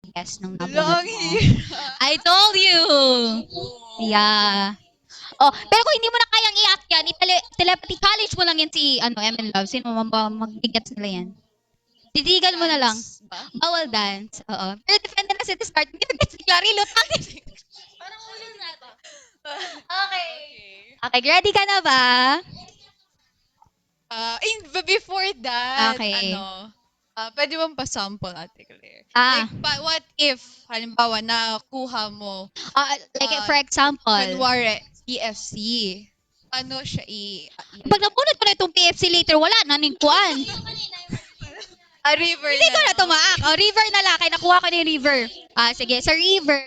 Yes, nung Wala, nabunot ang mo. hirap. I told you! Yeah. Oh, pero kung hindi mo na kayang i-act yan, telepathy challenge mo lang yan si, MN Love. Sino magbigats nila yan? Titigan mo na lang. Dance ba? Bawal dance. Oo. Pero depende na sa start. Hindi na si Clary lutang. Parang ulo na to. Okay. Okay. Okay, ready ka na ba? But before that, Okay. pwede bang pa-sample, Ate Claire? Ah, What if, halimbawa, nakuha mo, like ah, for example, kunwari, PFC, paano siya pag napunod ko na itong PFC later, wala na ning kuan. A river Hindi ko na. na tumaak. Oh, river na lang. Kaya nakuha ko na yung river. Sige. Sa river.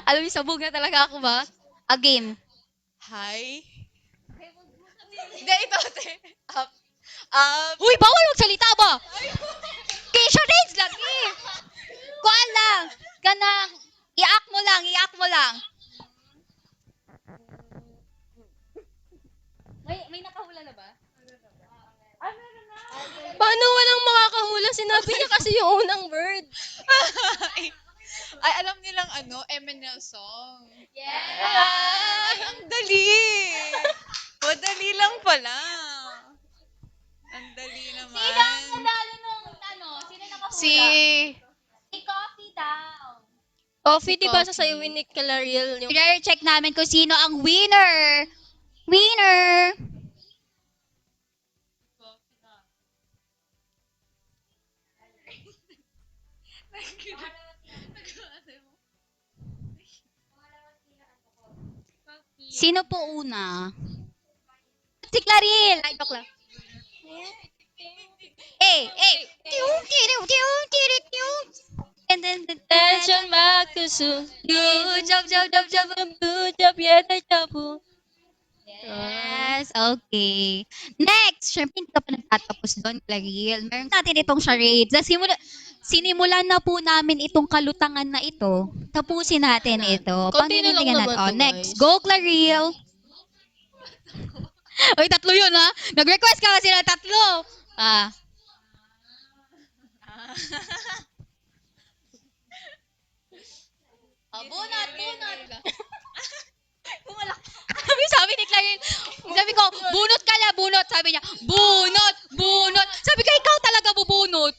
Alam niyo, sabog na talaga ako ba? A game. Hi? Hindi, ito, ate. Up. Uy, bawal magsalita ba? Kisha Rage lagi. Kuan lang. Kanang, i-act mo lang, i-act mo lang. May nakahula na ba? Paano walang makakahula? Sinabi niya kasi yung unang word. Ay, alam nilang MNL song. Yes! Ay, ang dali. Madali lang pala. Ang dali naman. Sino ang nanalo nung, sino nakahula? Si... Si Coffee daw. Coffee, Si di ba Coffee. sa ni Calariel yung... I-check namin kung sino ang winner. Winner! Sino po una? Si Claril! Ay, joke lang. And then, Tension makusu. good job, job, job, job. Good job, yeta chapu. Yes, okay. Next, syempre hindi ka pa nagtatapos doon, Claril. Meron natin itong charades. Sinimulan na po namin itong kalutangan na ito. Tapusin natin ito. Konti na lang Paninindigan naman natin. to, Next, guys. go, Claril. Uy, tatlo yun, ha? Nag-request ka kasi na tatlo. Bunot, bunot. Sabi ni Claril, sabi ko, bunot ka na, bunot. Sabi niya, bunot, bunot. Sabi ko, ikaw talaga bubunot.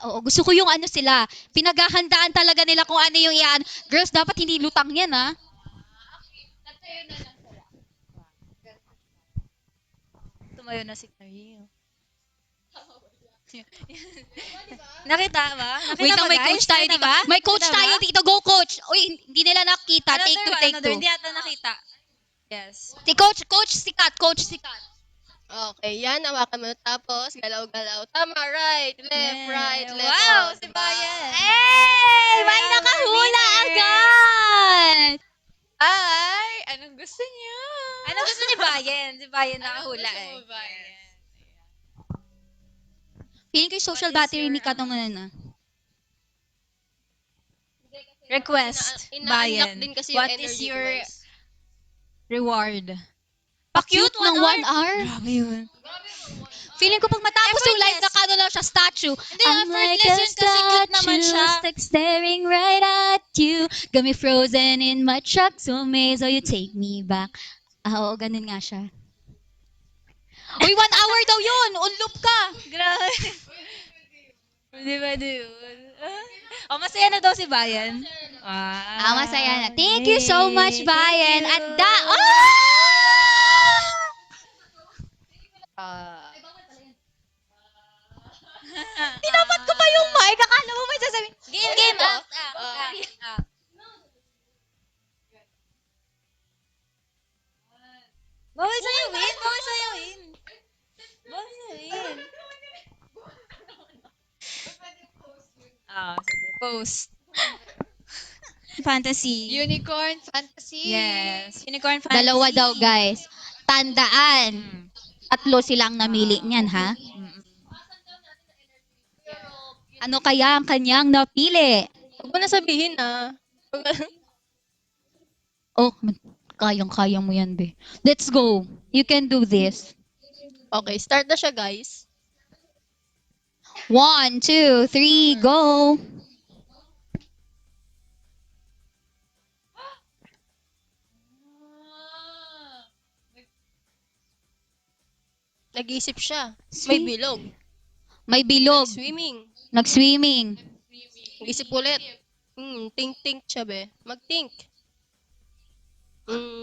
Oo, gusto ko yung sila. Pinaghahandaan talaga nila kung ano yung iyan. Girls, dapat hindi lutang yan, ha? Tumayo na si Clariel. Nakita ba? Wait lang, may coach tayo dito. May coach tayo dito. Go, coach. Uy, hindi nila nakita. Take two, take two. Hindi ata nakita. Yes. Si coach sikat, coach sikat. Okay, yan. Hawakan mo. Tapos, galaw-galaw. Tama, right. Left, right, left. Wow, Oh, si diba? Bayan. Hey, may Wow, nakahula winner. agad. Ay, anong gusto niyo? Ano gusto ni Bayan? Si Bayan Anong nakahula gusto eh. mo ba yan? Feeling ko yung social What is battery your, ni Katong na. Request, Bayan. Din kasi What yung is energy your ko, guys. reward? Pa-cute ng 1 hour. Grabe yun. Feeling ko pag matapos yung live na kano lang siya statue. I'm like a effortless yun kasi cute naman siya. statue stuck staring right at you. Got me frozen in my truck so amazed so you take me back. Oo, ganun nga siya. Uy, 1 hour daw yun. Unloop ka. Grabe. Pwede yun. Masaya na daw si Bayan. Masaya na. Thank you so much, Bayan. At Tinapat ko pa yung mic. Akala mo may sasabihin. Game. Bawal sayawin. Sige. Post. Fantasy. Unicorn Fantasy. Yes. Unicorn fantasy. Dalawa daw, guys. Tandaan. Tatlo silang namili niyan, ha? Ano kaya ang kanyang napili? Huwag mo na sabihin na. Oh, kayang-kaya mo yan, be. Let's go. You can do this. Okay, start na siya, guys. 1, 2, 3, go. Nag-iisip siya. Sweet. May bilog. May bilog. Swimming. Nag-swimming. Nag-isip ulit. Think siya, be. Mag-think.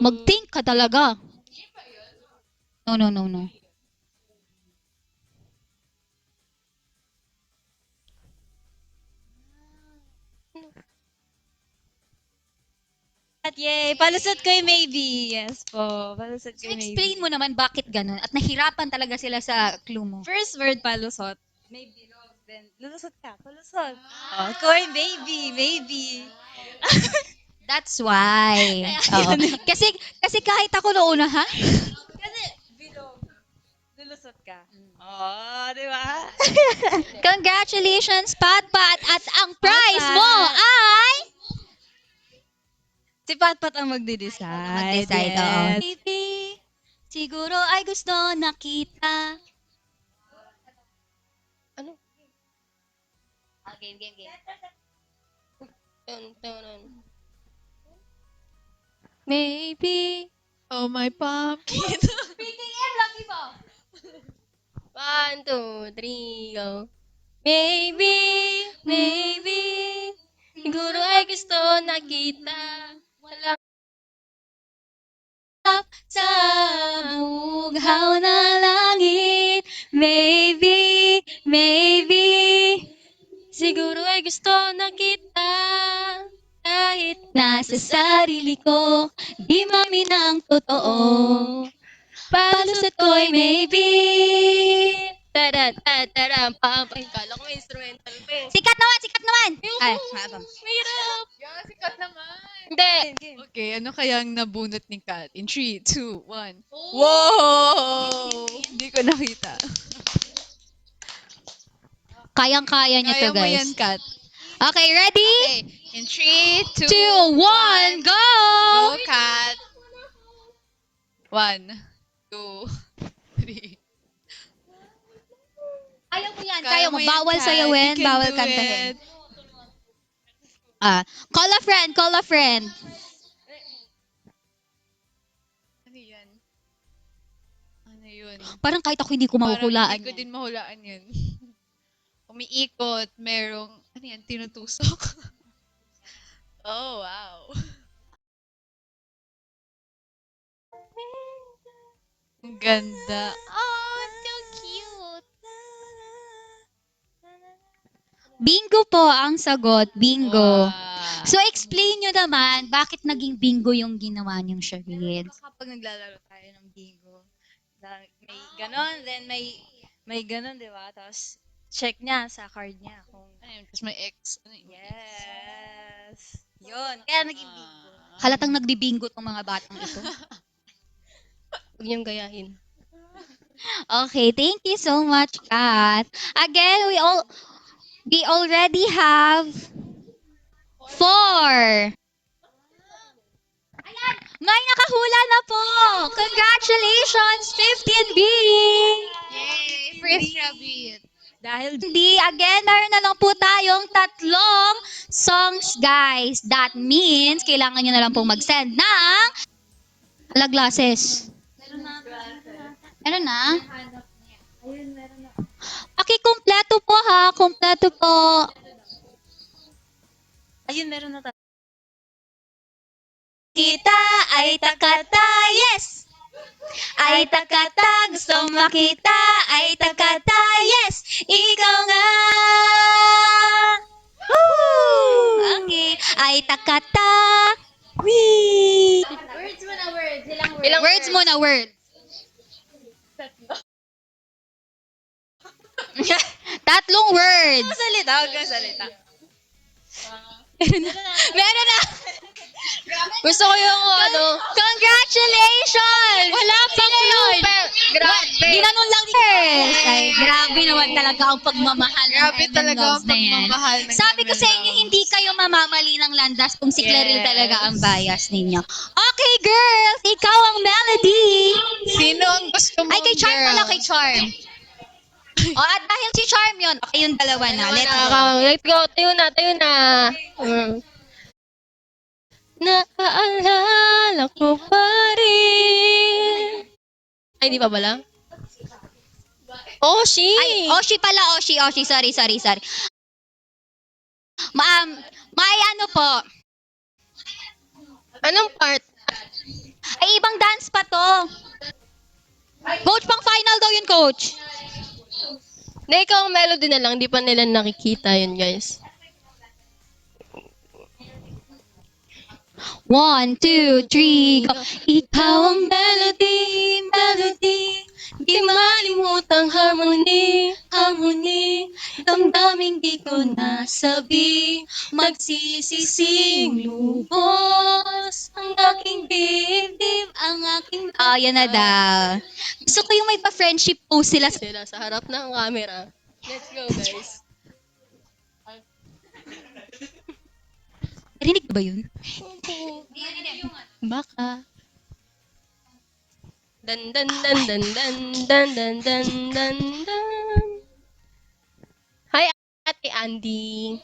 Mag-think ka talaga. No, no, no, no. At yay, palusot ko yung maybe. Yes po, palusot ko So, yung maybe. explain mo naman bakit ganun at nahirapan talaga sila sa clue mo. First word, palusot. Maybe, love. Then, lulusot ka, palusot. Oh, corn, maybe. That's why. Oo. Kasi kahit ako noon, ha? Kasi, bilog. Lulusot ka. Oh, di ba? Congratulations, Patpat! At ang prize Patpat! mo ay... Si Patpat ang magde-decide. Mag-decide, oo. Yes. Baby, siguro ay gusto na kita. Ano? Game. Dun. Maybe. Oh, my pumpkin. PKM, lucky mo. 1, 2, 3, go. Maybe. Siguro ay gusto na kita. Walang Sa bughaw na langit, maybe. siguro ay gusto na kita. Kahit Nasa sarili ko, di mamin ang totoo. Palusot ko'y maybe. pam. Ay, kala ko may instrumental pa eh. Sikat naman! Ay, Mahirap. Yeah, sikat naman. Hindi. Okay, ano kayang nabunot ni Kat? In 3, 2, 1. Whoa! Hindi ko nakita. kayang-kaya niya to, Kaya mo yan, guys. Kat. Okay, ready? Okay, in 3, 2, 2, 1, go! Go, Kat! 1, 2, 3. Kaya mo yan, kaya mo. Bawal Kat. sayawin, You can bawal do kantahin. it. Call a friend. Ano yan? Ano yun? Parang kahit ako hindi ko mahuhulaan Parang hindi ko yan. din mahulaan yun. Umiikot, merong, ano yan, tinutusok. Oh, wow. Ang ganda. Oh, so cute. Bingo po ang sagot, bingo. Wow. So, explain nyo naman, bakit naging bingo yung ginawa niyong charades? Kapag naglalaro tayo ng bingo, may ganon, then may ganon, di ba? Tapos, check niya sa card niya kung Ano yun? Tapos may X. Ano yun? yes. Yun, kaya naging bingo. Halatang nagbibingo tong mga batang ito. Huwag niyong gayahin. Okay, thank you so much, Kat. Again, we already have 4. Ayan, may nakahula na po. Congratulations, 15B. Yay! First rabbit. Dahil Hindi, again, meron na lang po tayong 3 songs, guys. That means, kailangan nyo na lang pong mag-send ng glasses. Meron na? Pakikumpleto po ha. Kumpleto po. ayun, meron na tayo. Kita ay takata, yes! Ay takata, gusto makita. Ay takata, yes! Ikaw nga! Woo! Okay. Ay takata, wee! Ilang Words mo na word. Tatlong words. Salita, huwag kang salita. Meron na. Gusto ko yung Congratulations! Wala pang clone! Grabe. Ginanon lang first. Ay, grabe naman talaga ang pagmamahal ng Grabe Heaven talaga ang Loves na yan. pagmamahal ng Sabi ko Heaven sa inyo, Loves. hindi kayo mamamali ng landas kung si Claril Yes. talaga ang bias ninyo. Okay, girls! Ikaw ang melody! Sino ang gusto mo, Ay, kay Charm girl? pala, kay Charm. O, at dahil si Charm yun, okay, yung dalawa na. Let's go. Let's go. Tayo na, tayo na. Naaalala ko pa rin. Ay, di pa pala? Oshi! Ay, Oshi pala, Oshi. Sorry. May ano po. Anong part? Ay, ibang dance pa to. Coach, pang final daw yun, coach. Hindi, ikaw ang melody na lang. Di pa nila nakikita yun, guys. 1, 2, 3, go. Ikaw ang melody. Di malimutang harmony. Damdaming di ko nasabi. Magsisising lubos. Ang aking dibdib, ang aking... yan na daw. Gusto ko yung may pa-friendship po sila. Sila sa harap ng camera. Let's go, guys. Rinig ba yun? Baka. Dan dan dan dan dan dan dan dan dan dan. Hi, Ate Andy.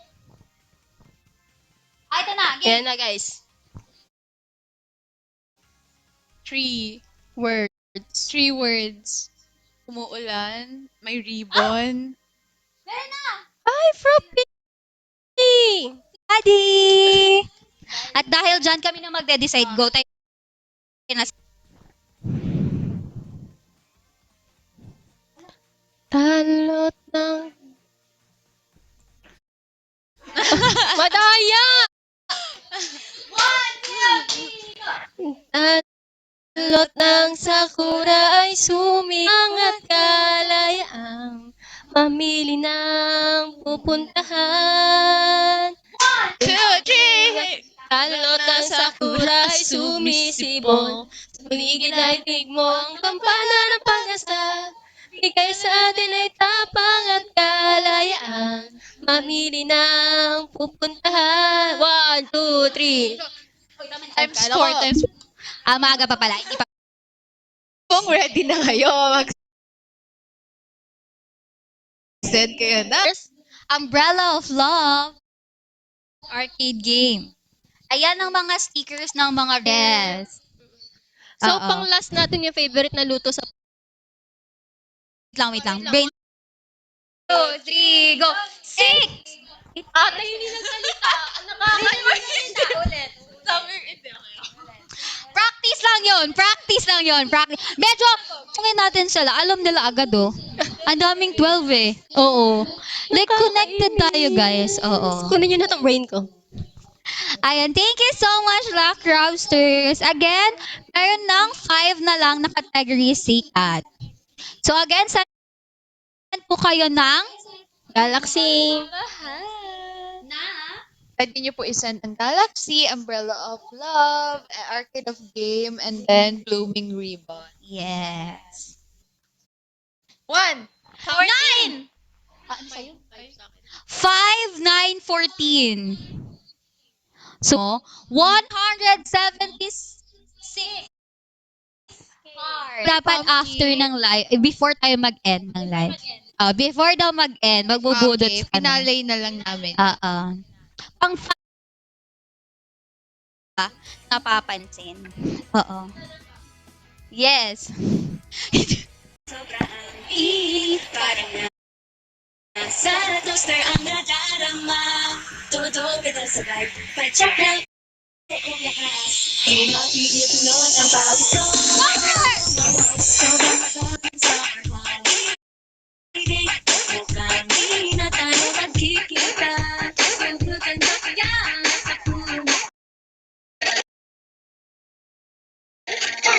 Ay, ito na. Ayan na, guys. 3 Words. words. Umuulan, may ribbon. Ay, Froppy! Daddy! At dahil dyan kami na magde-decide, go tayo na. Talot ng... Madaya! Talot ng sakura ay sumiangat kalayaang mamili ng pupuntahan. 2, 3! Talot ng sakura ay sumisibol. Sa paligid ay tigmo ang kampana ng pag-asa. Bigay sa atin ay tapang at kalayaan. Mamili ng pupuntahan. 1, 2, 3. Times 4, times Maaga pa pala. Hindi pa. Kung ready na kayo, mag-send kayo na. Umbrella of Love arcade game. Ayan ang mga stickers ng mga guests. So, Oo. pang last natin yung favorite na luto sa... Wait lang. Brain. 2, 3, go. 6! Ate, hindi nagsalita. Nakakalimutan na ulit. Practice lang yun. Medyo, kungin natin sila. Alam nila agad, oh. Ang daming 12 eh. Oo. Like, connected tayo, guys. Oo. Kunin nyo na tong brain ko. Ayan, thank you so much, Lock Rousters. Again, meron ng 5 na lang na category sikat. So again, saan po kayo ng Galaxy. Pwede nyo po isend ang Galaxy, Umbrella of Love, Arcade of Game, and then Blooming Ribbon. Yes. 1! 9! 5, 9, 14. So, 176. Dapat after ng live, before tayo mag-end ng live. Before daw mag-end, magbubudot Okay, ka na. finale na lang namin. Pang napapansin. Oo. Yes. Sa toaster ang nadarama. Tumutulog ka sa sabay. Patsak lang. Kung lakas. Hindi mapigil nun ang bawat ito. Sobrang magamit sa harmony. Kami na tayo magkikita. Sugutan na kaya sa puno. Ikaw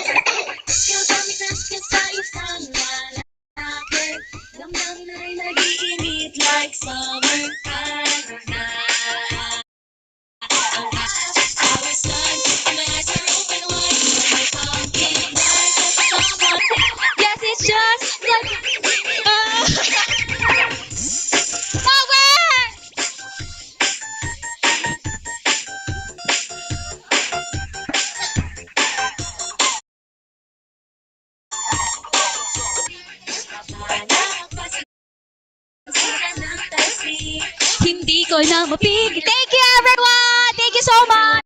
kami tasya sa isang malapit. Damdamin ay nag-iinit like summer paradise. I was di ko na mapigil. Thank you everyone! Thank you so much!